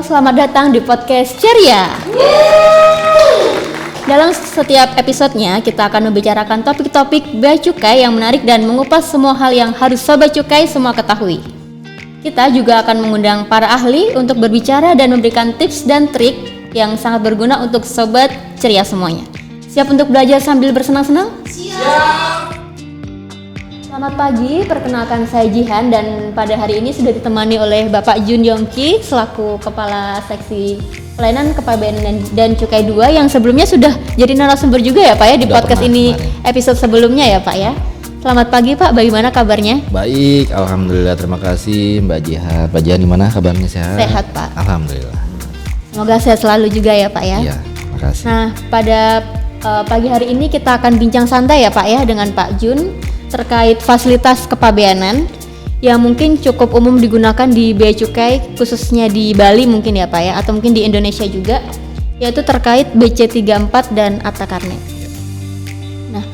selamat datang di podcast Ceria. Dalam setiap episodenya kita akan membicarakan topik-topik bea cukai yang menarik dan mengupas semua hal yang harus sobat cukai semua ketahui. Kita juga akan mengundang para ahli untuk berbicara dan memberikan tips dan trik yang sangat berguna untuk sobat Ceria semuanya. Siap untuk belajar sambil bersenang-senang? Siap! Selamat pagi, perkenalkan saya Jihan dan pada hari ini sudah ditemani oleh Bapak Jun Yongki selaku Kepala Seksi Pelayanan Kepabeanan dan Cukai 2 yang sebelumnya sudah jadi narasumber juga ya Pak ya di podcast ini kemarin. Episode sebelumnya ya Pak ya. Selamat pagi Pak, bagaimana kabarnya? Baik, alhamdulillah, terima kasih Mbak Jihan. Mbak Jihan gimana kabarnya, sehat? Sehat Pak. Alhamdulillah. Semoga sehat selalu juga ya Pak ya. Iya, terima kasih. Nah pada pagi hari ini kita akan bincang santai ya Pak ya dengan Pak Jun terkait fasilitas kepabeanan yang mungkin cukup umum digunakan di bea cukai khususnya di Bali mungkin ya Pak ya, atau mungkin di Indonesia juga, yaitu terkait BC34 dan Akta Karnet. Nah,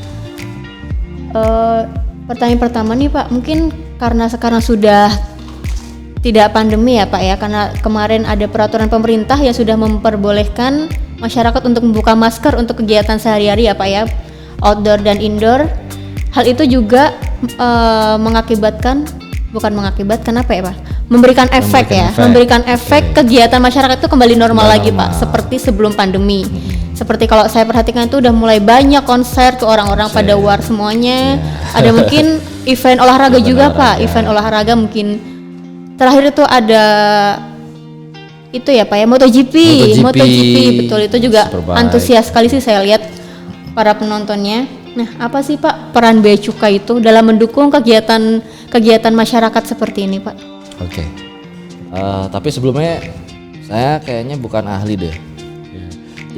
pertanyaan pertama nih Pak, mungkin karena sekarang sudah tidak pandemi ya Pak ya, karena kemarin ada peraturan pemerintah yang sudah memperbolehkan masyarakat untuk membuka masker untuk kegiatan sehari-hari ya Pak ya, outdoor dan indoor. Hal itu juga memberikan efek kegiatan masyarakat itu kembali normal lagi Pak, seperti sebelum pandemi. Seperti kalau saya perhatikan itu udah mulai banyak konser tuh orang-orang pada war semuanya. Ada mungkin event olahraga juga Pak, event olahraga mungkin terakhir itu ada itu ya Pak ya, MotoGP betul, itu juga antusias sekali sih saya lihat para penontonnya. Nah, apa sih Pak peran bea cukai itu dalam mendukung kegiatan masyarakat seperti ini Pak? Oke. Tapi sebelumnya saya kayaknya bukan ahli deh.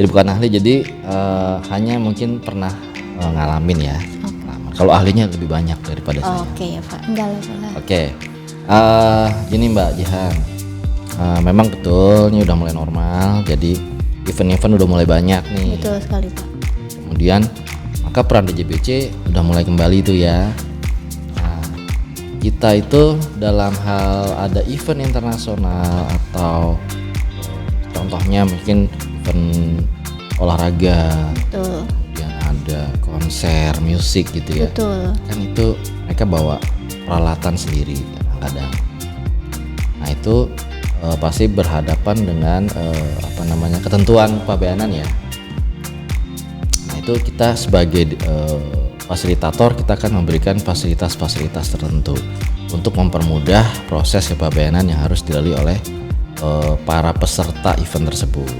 Jadi bukan ahli, jadi hanya mungkin pernah ngalamin ya. Kalau ahlinya lebih banyak daripada saya. Oke ya Pak, enggak lah. Oke. Gini Mbak Jihan, memang betul ini udah mulai normal, jadi event-event udah mulai banyak nih. Betul sekali Pak. Kemudian maka peran DJBC udah mulai kembali itu ya. Nah, kita itu dalam hal ada event internasional atau contohnya mungkin event olahraga, betul, kemudian ada konser musik gitu ya. Betul. Kan itu mereka bawa peralatan sendiri kadang. Nah itu pasti berhadapan dengan ketentuan kepabeanan ya. Itu kita sebagai fasilitator kita akan memberikan fasilitas-fasilitas tertentu untuk mempermudah proses kepabeanan yang harus dilalui oleh para peserta event tersebut.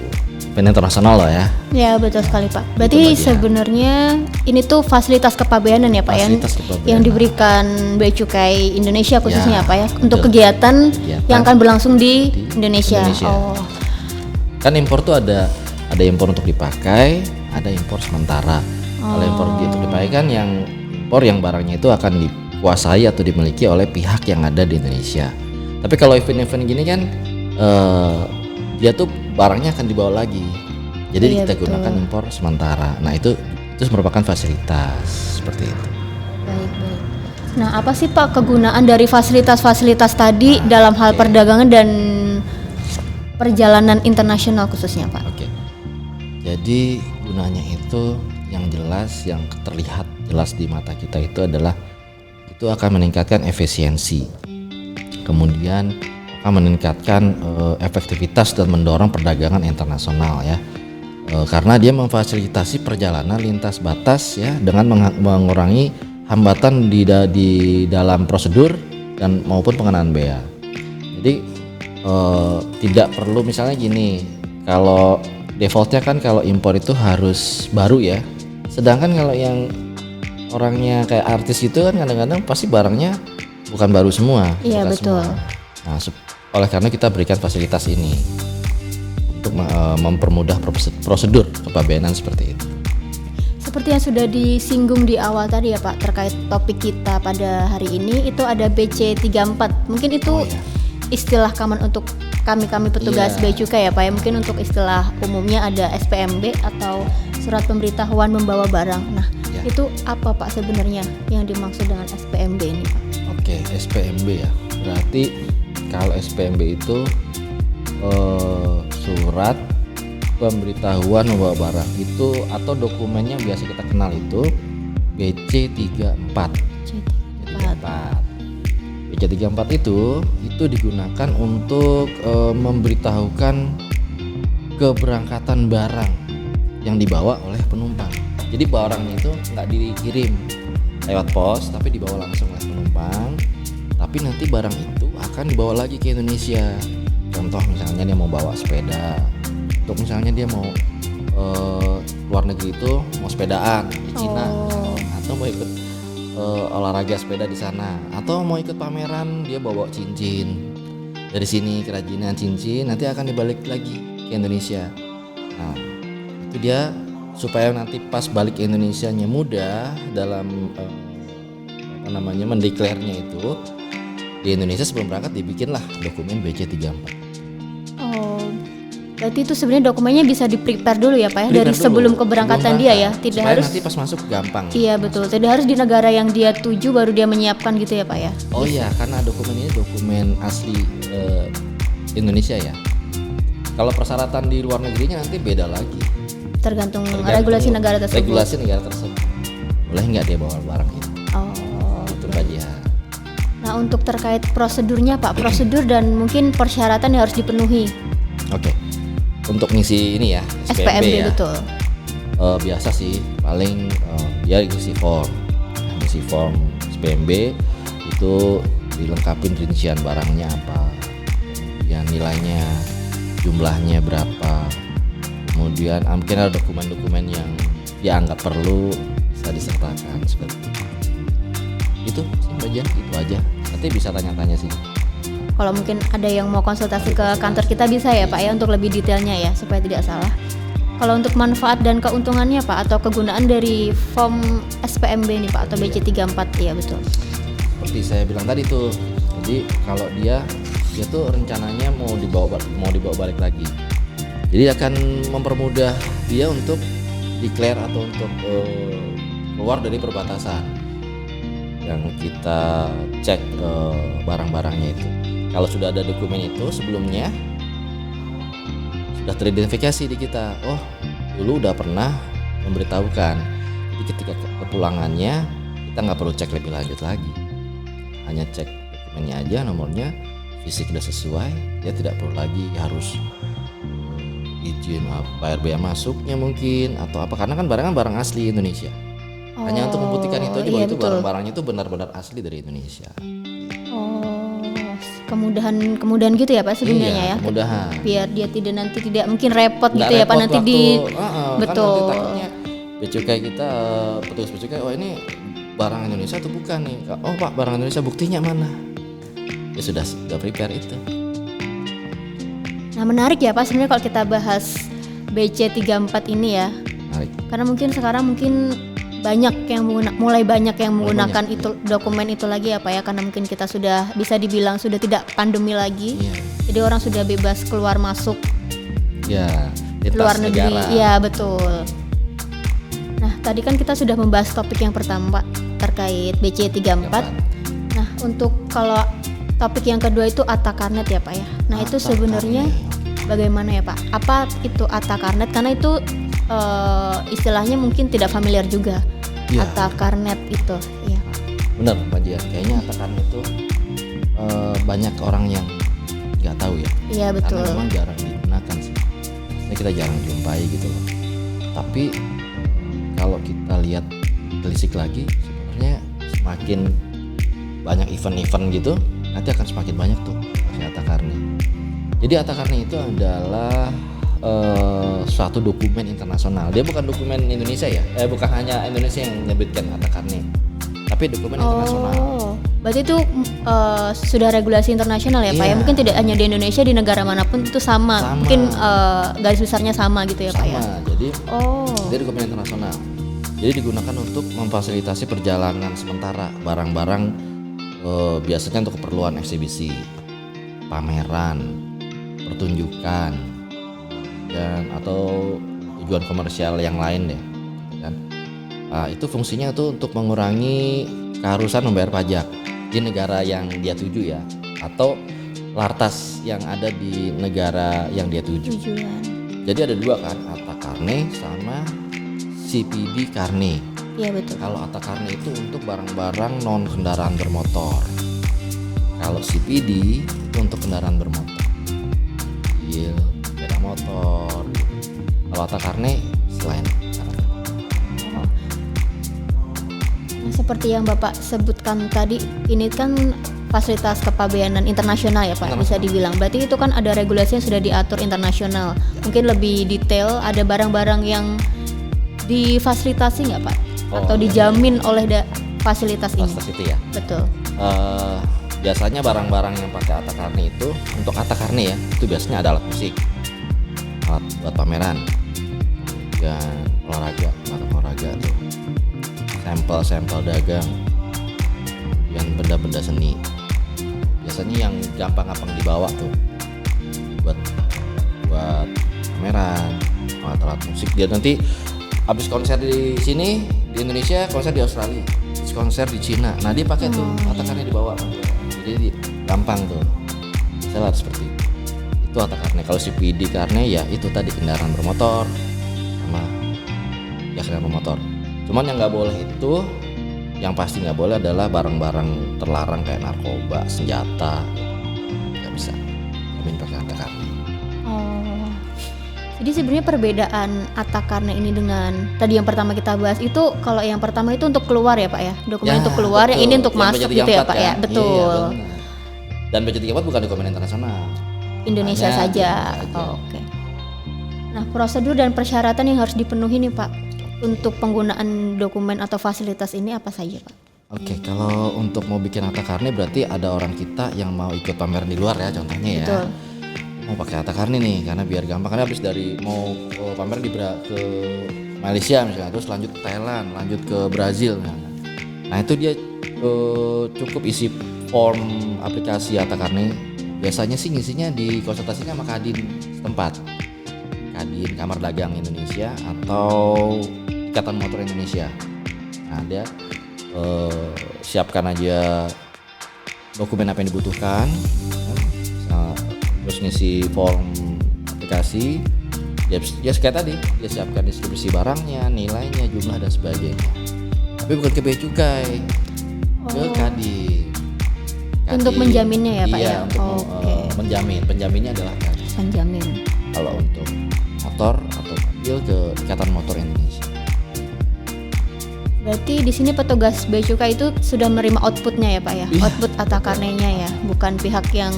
Event internasional lah ya. Ya betul sekali Pak. Berarti sebenarnya ini tuh fasilitas kepabeanan ya Pak yang diberikan bea cukai Indonesia khususnya ya, Pak ya untuk kegiatan yang akan berlangsung di Indonesia. Oh. Kan impor tuh ada impor untuk dipakai, ada impor sementara. Kalau impor untuk dipakai kan yang impor yang barangnya itu akan dikuasai atau dimiliki oleh pihak yang ada di Indonesia. Tapi kalau event-event gini kan dia tuh barangnya akan dibawa lagi. Jadi kita gunakan impor sementara. Nah itu merupakan fasilitas seperti itu. Baik. Nah apa sih Pak kegunaan dari fasilitas-fasilitas tadi dalam hal perdagangan dan perjalanan internasional khususnya Pak? Oke. Jadi gunanya itu yang jelas, yang terlihat jelas di mata kita itu adalah itu akan meningkatkan efisiensi, kemudian akan meningkatkan efektivitas dan mendorong perdagangan internasional ya, karena dia memfasilitasi perjalanan lintas batas ya dengan mengurangi hambatan di dalam prosedur dan maupun pengenaan bea. Jadi tidak perlu misalnya gini, kalau defaultnya kan kalau impor itu harus baru ya. Sedangkan kalau yang orangnya kayak artis itu kan kadang-kadang pasti barangnya bukan baru semua. Iya betul. Nah, oleh karena kita berikan fasilitas ini untuk mempermudah prosedur kepabeanan seperti itu. Seperti yang sudah disinggung di awal tadi ya Pak terkait topik kita pada hari ini itu ada BC34. Mungkin itu istilah common untuk kami petugas bea cukai ya Pak ya, mungkin untuk istilah umumnya ada SPMB atau surat pemberitahuan membawa barang. Nah itu apa Pak sebenarnya yang dimaksud dengan SPMB ini Pak? Oke, SPMB ya, berarti kalau SPMB itu surat pemberitahuan membawa barang itu atau dokumen yang biasa kita kenal itu BC34. BC34 itu digunakan untuk memberitahukan keberangkatan barang yang dibawa oleh penumpang. Jadi barangnya itu nggak dikirim lewat pos, tapi dibawa langsung oleh penumpang. Tapi nanti barang itu akan dibawa lagi ke Indonesia. Contoh misalnya dia mau bawa sepeda, untuk misalnya dia mau luar negeri itu mau sepedaan di Cina, atau mau ikut olahraga sepeda di sana, atau mau ikut pameran dia bawa cincin dari sini, kerajinan cincin nanti akan dibalik lagi ke Indonesia. Nah itu dia supaya nanti pas balik ke Indonesianya mudah dalam mendeklarnya itu di Indonesia sebelum berangkat dibikinlah dokumen BC34. Berarti itu sebenarnya dokumennya bisa di-prepare dulu ya Pak ya, dari sebelum keberangkatan dia ya, tidak supaya harus nanti pas masuk gampang. Iya betul, tidak harus di negara yang dia tuju baru dia menyiapkan gitu ya Pak ya. Oh iya, karena dokumen ini dokumen asli Indonesia ya. Kalau persyaratan di luar negerinya nanti beda lagi. Tergantung regulasi negara tersebut. Regulasi negara tersebut. Boleh nggak dia bawa barang itu? Itu aja. Nah untuk terkait prosedurnya Pak, prosedur dan mungkin persyaratan yang harus dipenuhi. Oke. Untuk ngisi ini ya SPMB ya. Betul. Biasa sih paling dia ngisi form. Ngisi form SPMB itu dilengkapin rincian barangnya apa, kemudian nilainya, jumlahnya berapa, kemudian mungkin ada dokumen-dokumen yang dianggap perlu bisa disertakan seperti itu sih aja, itu aja. Nanti bisa tanya-tanya sih. Kalau mungkin ada yang mau konsultasi ke kantor kita bisa ya Pak ya untuk lebih detailnya ya supaya tidak salah. Kalau untuk manfaat dan keuntungannya Pak atau kegunaan dari form SPMB nih Pak atau BC34 ya betul. Seperti saya bilang tadi tuh. Jadi kalau dia tuh rencananya mau dibawa balik lagi. Jadi akan mempermudah dia untuk declare atau untuk keluar dari perbatasan yang kita cek barang-barangnya itu. Kalau sudah ada dokumen itu sebelumnya sudah teridentifikasi di kita. Oh, dulu udah pernah memberitahukan. Jadi ketika kepulangannya kita nggak perlu cek lebih lanjut lagi. Hanya cek dokumennya aja, nomornya, fisik sudah sesuai. Dia tidak perlu lagi harus izin bayar biaya masuknya mungkin atau apa, karena kan barang asli Indonesia. Hanya untuk membuktikan itu aja bahwa itu barang-barangnya itu benar-benar asli dari Indonesia. Kemudahan gitu ya Pak sebenarnya ya. Kemudahan. Biar dia tidak mungkin repot gitu ya Pak nanti betul. Kan nanti takutnya becukai kita petugas becukai, oh ini barang Indonesia atau bukan nih? Oh Pak, barang Indonesia, buktinya mana? Ya sudah prepare itu. Nah menarik ya Pak sebenarnya kalau kita bahas BC34 ini ya. Menarik. Karena mungkin sekarang mulai banyak yang menggunakan itu dokumen itu lagi ya Pak ya, karena mungkin kita sudah bisa dibilang sudah tidak pandemi lagi. Jadi orang sudah bebas keluar masuk luar negeri. Iya betul. Nah tadi kan kita sudah membahas topik yang pertama Pak terkait BC34. Nah untuk kalau topik yang kedua itu Atakarnet ya Pak ya. Nah itu sebenarnya bagaimana ya Pak? Apa itu Atakarnet? Karena itu istilahnya mungkin tidak familiar juga. Atakarnet itu, ya. Benar Pak Jian, kayaknya Atakarnet itu banyak orang yang nggak tahu ya. Iya betul. Karena memang jarang digunakan sih. Ini kita jarang jumpai gitu loh. Tapi kalau kita lihat telisik lagi, sebenarnya semakin banyak event-event gitu, nanti akan semakin banyak tuh Atakarnet. Jadi Atakarnet itu adalah suatu dokumen internasional. Dia bukan dokumen Indonesia ya. Bukan hanya Indonesia yang menyebutkan Atakarnet, tapi dokumen internasional. Berarti itu sudah regulasi internasional ya Pak ya. Mungkin tidak hanya di Indonesia, di negara manapun itu sama. Mungkin garis besarnya sama gitu ya Pak ya. Jadi dia dokumen internasional. Jadi digunakan untuk memfasilitasi perjalanan sementara barang-barang biasanya untuk keperluan eksibisi, pameran, pertunjukan, dan atau tujuan komersial yang lain deh, kan? Itu fungsinya tuh untuk mengurangi keharusan membayar pajak di negara yang dia tuju ya, atau lartas yang ada di negara yang dia tuju. Tujuan. Jadi ada dua kan, Atta Carne sama CPD Carne. Iya betul. Kalau Atta Carne itu untuk barang-barang non kendaraan bermotor. Kalau CPD itu untuk kendaraan bermotor, mobil, sepeda motor. Kalau Atta Carne selain. Nah, seperti yang Bapak sebutkan tadi, ini kan fasilitas kepabeanan internasional ya Pak, bisa dibilang. Berarti itu kan ada regulasi yang sudah diatur internasional. Mungkin lebih detail, ada barang-barang yang difasilitasi nggak Pak? Atau dijamin oleh fasilitas ini? Fasilitas itu ya? Betul. Biasanya barang-barang yang pakai Atta Carne itu, untuk Atta Carne ya, itu biasanya ada alat musik, alat buat pameran, dan olahraga tuh, sampel dagang, dan benda-benda seni. Biasanya yang gampang-gampang dibawa tuh, buat pameran, alat musik. Dia nanti habis konser di sini di Indonesia, konser di Australia, konser di Cina. Nah dia pakai tuh Atta Carne dibawa. Jadi gampang tuh. Misalnya seperti itu Atta Carne. Kalau CPD Carne ya itu tadi kendaraan bermotor sama ya kendaraan bermotor. Cuman yang nggak boleh itu, yang pasti nggak boleh adalah barang-barang terlarang kayak narkoba, senjata, nggak bisa. Jamin pakai Atta Carne. Oh, jadi sebenarnya perbedaan Atta Carne ini dengan tadi yang pertama kita bahas itu, kalau yang pertama itu untuk keluar ya Pak ya, dokumen untuk keluar, yang ini untuk yang masuk gitu ya Pak kan? Ya, betul. Iya, dan BC34 bukan dokumen internasional. Indonesia saja. Oke. Nah, prosedur dan persyaratan yang harus dipenuhi nih Pak untuk penggunaan dokumen atau fasilitas ini apa saja Pak? Oke, kalau untuk mau bikin Atta Carne berarti ada orang kita yang mau ikut pameran di luar ya, contohnya ya. Betul. Mau pakai Atta Carne nih karena biar gampang, karena habis dari mau pamer ke Malaysia misalnya, terus lanjut ke Thailand, lanjut ke Brazil misalnya. Nah itu dia cukup isi form aplikasi Atta Carne. Biasanya sih ngisinya di konsultasinya sama Kadin setempat, Kadin Kamar Dagang Indonesia atau Ikatan Motor Indonesia. Nah dia siapkan aja dokumen apa yang dibutuhkan, terus ngisi form aplikasi. Ya kayak tadi, dia siapkan deskripsi barangnya, nilainya, jumlah dan sebagainya. Tapi bukan ke bea cukai, ke Kadin. Untuk menjaminnya ya Pak iya, ya? Untuk penjaminnya adalah Kadin. Penjamin. Kalau untuk motor atau mobil ke Ikatan Motor Indonesia. Berarti di sini petugas bea cukai itu sudah menerima outputnya ya Pak ya? Iya, Output Atta Carne-nya ya, bukan pihak yang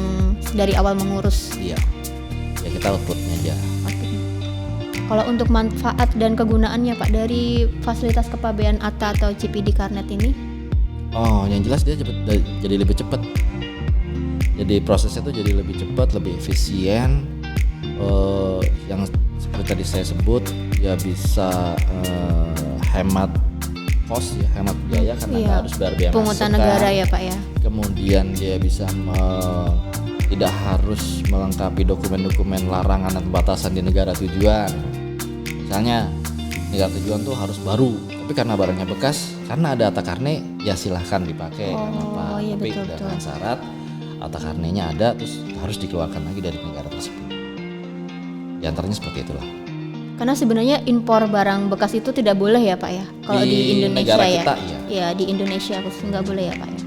dari awal mengurus. Iya, ya kita outputnya aja. Kalau untuk manfaat dan kegunaannya Pak dari fasilitas kepabeanan Atta atau CPD Carnet ini? Oh, yang jelas dia jadi lebih cepat. Jadi prosesnya tuh jadi lebih cepat, lebih efisien. Yang seperti tadi saya sebut, ya bisa hemat cost ya, hemat biaya karena nggak harus bayar biaya pungutan negara ya Pak ya. Kemudian dia bisa tidak harus melengkapi dokumen-dokumen larangan dan batasan di negara tujuan. Misalnya negara tujuan tuh harus baru, tapi karena barangnya bekas, karena ada Atta Carne ya silahkan dipakai, kenapa? Iya, Tapi betul. dengan syarat Atta Carne-nya ada, terus harus dikeluarkan lagi dari negara tersebut. Di antaranya seperti itulah. Karena sebenarnya impor barang bekas itu tidak boleh ya Pak ya, kalau di Indonesia negara ya. kita, Ya di Indonesia khusus nggak boleh ya Pak ya.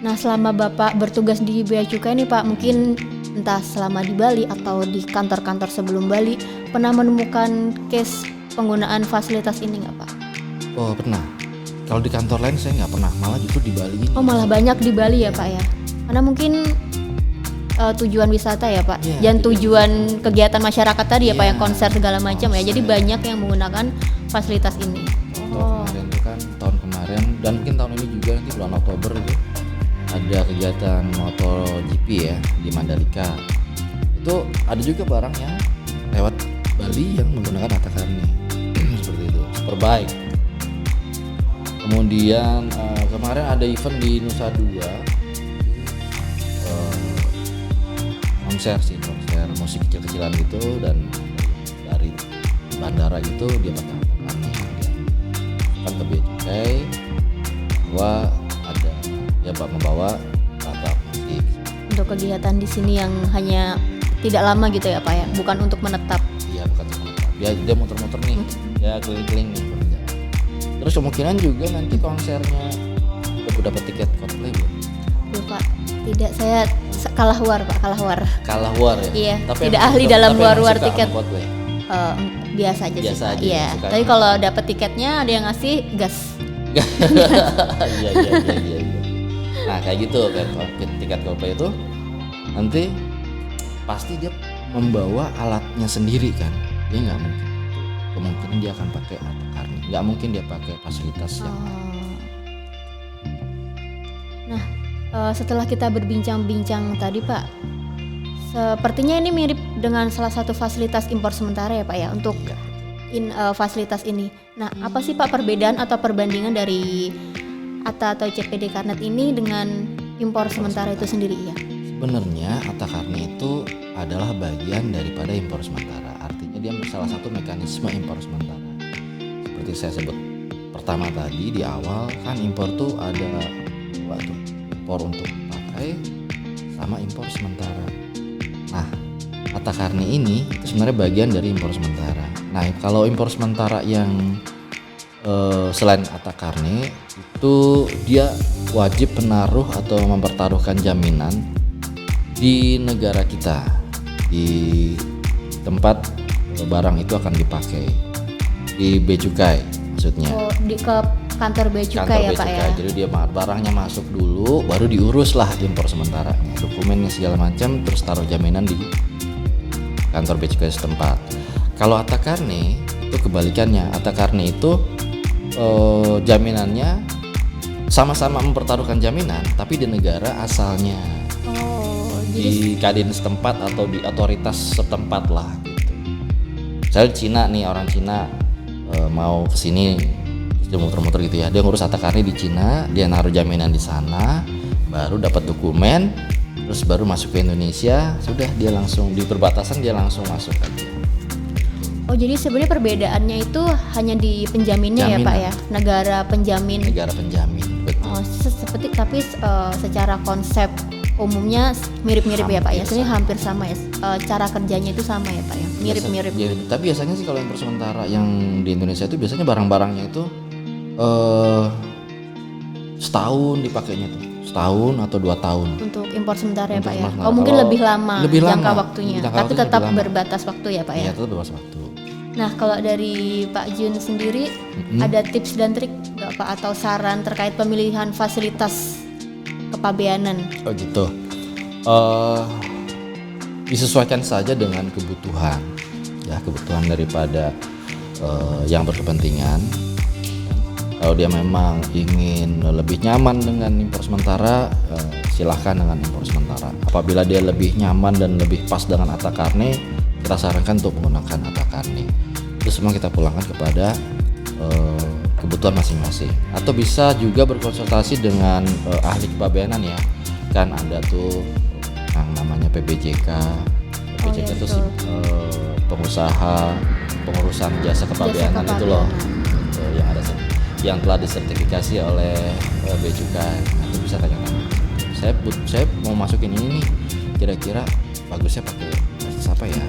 Nah selama Bapak bertugas di bea cukai nih Pak, mungkin entah selama di Bali atau di kantor-kantor sebelum Bali, pernah menemukan case penggunaan fasilitas ini nggak Pak? Oh pernah. Kalau di kantor lain saya nggak pernah, malah justru di Bali ini. Oh malah banyak di Bali ya Pak ya? Karena mungkin tujuan wisata ya Pak, dan tujuan kegiatan masyarakat tadi ya Pak, yang konser segala macam ya. Jadi banyak yang menggunakan fasilitas ini. Kemarin itu kan tahun kemarin dan mungkin tahun ini juga nanti bulan Oktober itu ada kegiatan MotoGP ya di Mandalika. Itu ada juga barang yang lewat Bali yang menggunakan Atta Carne seperti itu, Superbike. Kemudian kemarin ada event di Nusa Dua, konser musik kecil-kecilan gitu, dan dari bandara gitu dia pakai Atta Carne, dia kan ke bea cukai bahwa ada dia membawa alat musik. untuk kegiatan di sini yang hanya tidak lama gitu ya Pak ya, bukan untuk menetap. Iya, bukan untuk menetap. Dia muter-muter nih, dia keliling-keliling nih berjalan. Terus kemungkinan juga nanti konsernya udah dapat tiket Coldplay belum? Belum Pak, tidak, saya kalah war Pak, Kalah war ya? Iya, tapi tidak ahli dalam war-war suka tiket. sama Coldplay? Biasa aja Biasa sih Pak. aja, Iya, suka tapi aja. kalau dapat tiketnya ada yang ngasih gas. Iya. Nah kayak gitu kan, tiket Coldplay itu nanti pasti dia membawa alatnya sendiri kan, dia nggak mungkin, kemungkinan dia akan pakai Atta Carney, nggak mungkin dia pakai fasilitas yang Nah, setelah kita berbincang-bincang tadi Pak, sepertinya ini mirip dengan salah satu fasilitas impor sementara ya Pak ya untuk fasilitas ini. Nah, apa sih Pak perbedaan atau perbandingan dari Atta atau CPD Carnet ini dengan impor sementara itu sendiri ya? Sebenarnya Atta Carney itu adalah bagian daripada impor sementara. Artinya dia salah satu mekanisme impor sementara. Seperti saya sebut pertama tadi di awal kan, impor tuh ada dua tuh, impor untuk dipakai sama impor sementara. Nah, Atta Carney ini itu sebenarnya bagian dari impor sementara. Nah, kalau impor sementara yang selain Atta Carney itu dia wajib menaruh atau mempertaruhkan jaminan di negara kita, di tempat barang itu akan dipakai, di bea cukai maksudnya. Oh, ke kantor bea cukai ya Pak ya? Jadi dia barangnya masuk dulu, baru diurus lah impor sementaranya, dokumennya segala macam, terus taruh jaminan di kantor bea cukai setempat. Kalau Atta Carney itu kebalikannya, Atta Carney itu jaminannya sama-sama mempertaruhkan jaminan, tapi di negara asalnya. Di kadin setempat atau di otoritas setempat lah gitu. Misalnya Cina nih, orang Cina mau kesini, dia muter-muter gitu ya, dia ngurus Atta Carney di Cina, dia naruh jaminan di sana, baru dapat dokumen, terus baru masuk ke Indonesia, sudah dia langsung di perbatasan dia langsung masuk aja. Oh, jadi sebenarnya perbedaannya itu hanya di penjaminnya ya Pak ya, negara penjamin. Betul. Oh, seperti tapi secara konsep umumnya mirip-mirip ya Pak ya, sebenarnya hampir sama ya, cara kerjanya itu sama ya Pak ya, mirip-mirip. Ya, tapi biasanya sih kalau impor sementara yang di Indonesia itu biasanya barang-barangnya itu setahun dipakainya tuh, setahun atau 2 tahun. Untuk impor sementara ya Pak ya. Sementara. Oh, mungkin lebih lama jangka lama, waktunya, jangka tapi waktunya tetap lebih lama. berbatas waktu ya Pak ya. Iya, tetap berbatas waktu. Nah, kalau dari Pak Jun sendiri ada tips dan trik nggak Pak atau saran terkait pemilihan fasilitas kepabeanan? Oh gitu. Disesuaikan saja dengan kebutuhan, ya kebutuhan daripada yang berkepentingan. Kalau dia memang ingin lebih nyaman dengan impor sementara, silahkan dengan impor sementara. Apabila dia lebih nyaman dan lebih pas dengan Atta Carney, kita sarankan untuk menggunakan Atta Carney. Itu semua kita pulangkan kepada kebutuhan masing-masing. Atau bisa juga berkonsultasi dengan ahli kepabeanan ya. Kan ada tuh yang namanya PBJK. PBJK itu pengusaha pengurusan jasa kepabeanan itu loh. Yang ada yang telah disertifikasi oleh bea cukai. Nah, itu bisa tanya-tanya. Saya mau masukin ini nih. Kira-kira bagusnya pakai apa ya?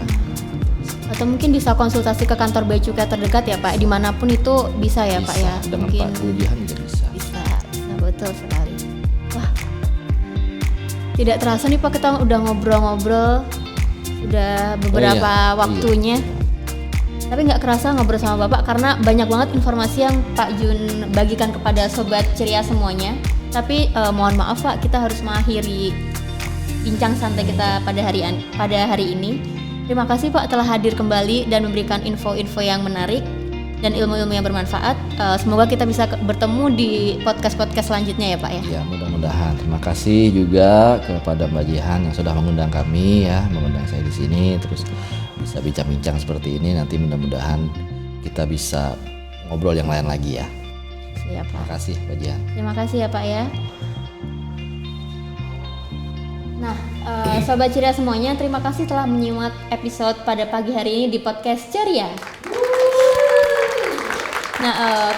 Atau mungkin bisa konsultasi ke kantor bea cukai terdekat ya Pak, dimanapun itu bisa ya Bisa, Pak ya. dengan Mungkin Pak Budihan juga bisa. Bisa, betul sekali. Wah, tidak terasa nih Pak, kita udah ngobrol-ngobrol, udah beberapa waktunya. Tapi nggak kerasa ngobrol sama Bapak karena banyak banget informasi yang Pak Jun bagikan kepada Sobat Ceria semuanya. Tapi mohon maaf Pak, kita harus mengakhiri bincang santai kita pada hari ini. Terima kasih Pak telah hadir kembali dan memberikan info-info yang menarik dan ilmu-ilmu yang bermanfaat. Semoga kita bisa bertemu di podcast-podcast selanjutnya ya Pak ya. Ya, mudah-mudahan. Terima kasih juga kepada Mbak Jihan yang sudah mengundang kami ya, mengundang saya di sini, terus bisa bincang-bincang seperti ini. Nanti mudah-mudahan kita bisa ngobrol yang lain lagi ya. Siap Pak. Terima kasih Mbak Jihan. Terima kasih ya Pak ya. Nah, Sobat Ceria semuanya, terima kasih telah menyimak episode pada pagi hari ini di podcast Ceria.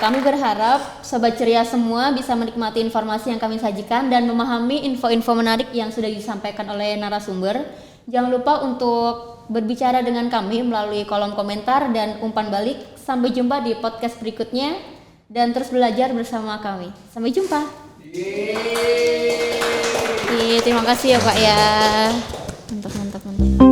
Kami berharap Sobat Ceria semua bisa menikmati informasi yang kami sajikan dan memahami info-info menarik yang sudah disampaikan oleh narasumber. Jangan lupa untuk berbicara dengan kami melalui kolom komentar dan umpan balik. Sampai jumpa di podcast berikutnya dan terus belajar bersama kami. Sampai jumpa. Terima kasih ya Pak ya. Mantap.